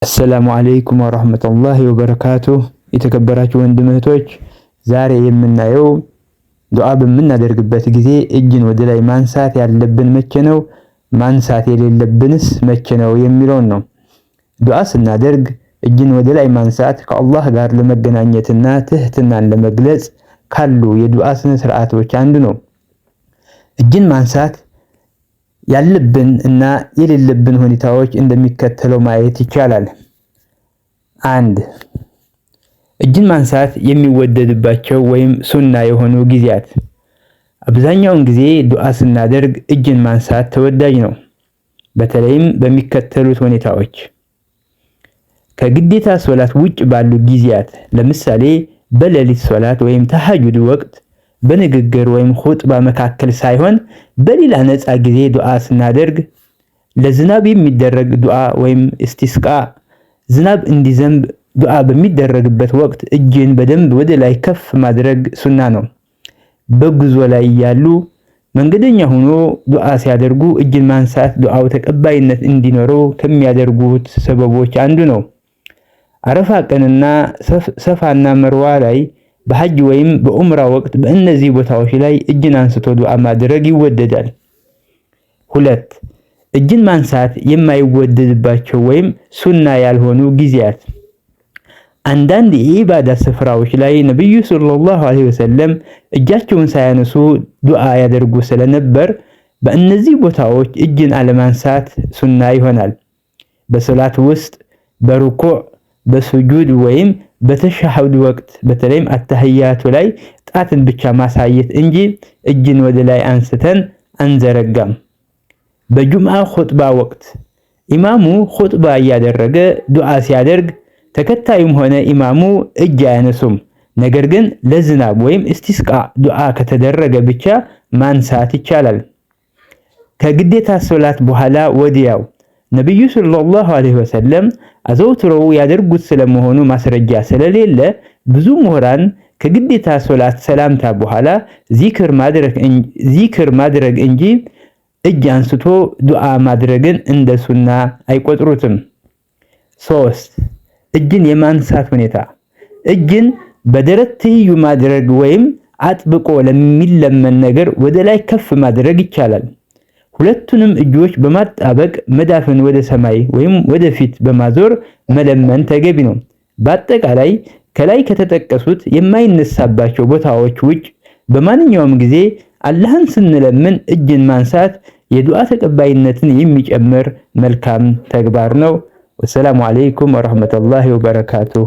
አሰላሙ አለይኩም ወራህመቱላሂ ወበረካቱሁ። የተከበራችሁ ወንድም እህቶች፣ ዛሬ የምናየው ዱዓ በምናደርግበት ጊዜ እጅን ወደ ላይ ማንሳት ያለብን መቼ ነው፣ ማንሳት የሌለብንስ መቼ ነው የሚለውን ነው። ዱዓ ስናደርግ እጅን ወደ ላይ ማንሳት ከአላህ ጋር ለመገናኘትና ትህትናን ለመግለጽ ካሉ የዱዓ ስነ ስርዓቶች አንዱ ነው። እጅን ማንሳት ያለብን እና የሌለብን ሁኔታዎች እንደሚከተለው ማየት ይቻላል። 1. እጅን ማንሳት የሚወደድባቸው ወይም ሱና የሆኑ ጊዜያት። አብዛኛውን ጊዜ ዱዓ ስናደርግ እጅን ማንሳት ተወዳጅ ነው፣ በተለይም በሚከተሉት ሁኔታዎች። ከግዴታ ሶላት ውጭ ባሉ ጊዜያት፣ ለምሳሌ በሌሊት ሶላት ወይም ተሐጁድ ወቅት፣ በንግግር ወይም ኹጥባ መካከል ሳይሆን በሌላ ነፃ ጊዜ ዱዓ ስናደርግ፣ ለዝናብ የሚደረግ ዱዓ ወይም ኢስቲስቃ፣ ዝናብ እንዲዘንብ ዱዓ በሚደረግበት ወቅት እጅን በደንብ ወደ ላይ ከፍ ማድረግ ሱና ነው። በጉዞ ላይ ያሉ መንገደኛ ሆኖ ዱዓ ሲያደርጉ እጅን ማንሳት ዱዓው ተቀባይነት እንዲኖረው ከሚያደርጉት ሰበቦች አንዱ ነው። አረፋ ቀንና ሰፋና መርዋ ላይ በሐጅ ወይም በኡምራ ወቅት በእነዚህ ቦታዎች ላይ እጅን አንስቶ ዱዓ ማድረግ ይወደዳል። 2. እጅን ማንሳት የማይወደድባቸው ወይም ሱና ያልሆኑ ጊዜያት። አንዳንድ የኢባዳ ስፍራዎች ላይ ነብዩ ሰለላሁ ዐለይሂ ወሰለም እጃቸውን ሳያነሱ ዱዓ ያደርጉ ስለነበር በእነዚህ ቦታዎች እጅን አለማንሳት ሱና ይሆናል። በሶላት ውስጥ በሩኩዕ፣ በሱጁድ ወይም በተሻሁድ ወቅት በተለይም አተህያቱ ላይ ጣትን ብቻ ማሳየት እንጂ እጅን ወደ ላይ አንስተን አንዘረጋም። በጁምዓ ኹጥባ ወቅት ኢማሙ ኹጥባ እያደረገ ዱዓ ሲያደርግ ተከታዩም ሆነ ኢማሙ እጅ አያነሱም። ነገር ግን ለዝናብ ወይም ኢስቲስቃ ዱዓ ከተደረገ ብቻ ማንሳት ይቻላል። ከግዴታ ሶላት በኋላ ወዲያው ነብዩ ሰለላሁ ዐለይሂ ወሰለም አዘውትረው ያደርጉት ስለመሆኑ ማስረጃ ስለሌለ ብዙ ምሁራን ከግዴታ ሶላት ሰላምታ በኋላ ዚክር ማድረግ እንጂ እጅ አንስቶ ዱዓ ማድረግን እንደ ሱና አይቆጥሩትም። 3. እጅን የማንሳት ሁኔታ። እጅን በደረት ትይዩ ማድረግ ወይም አጥብቆ ለሚለመን ነገር ወደ ላይ ከፍ ማድረግ ይቻላል። ሁለቱንም እጆች በማጣበቅ መዳፍን ወደ ሰማይ ወይም ወደ ፊት በማዞር መለመን ተገቢ ነው። በአጠቃላይ ከላይ ከተጠቀሱት የማይነሳባቸው ቦታዎች ውጭ በማንኛውም ጊዜ አላህን ስንለምን እጅን ማንሳት የዱዓ ተቀባይነትን የሚጨምር መልካም ተግባር ነው። ወሰላሙ አለይኩም ወራህመቱላሂ ወበረካቱሁ።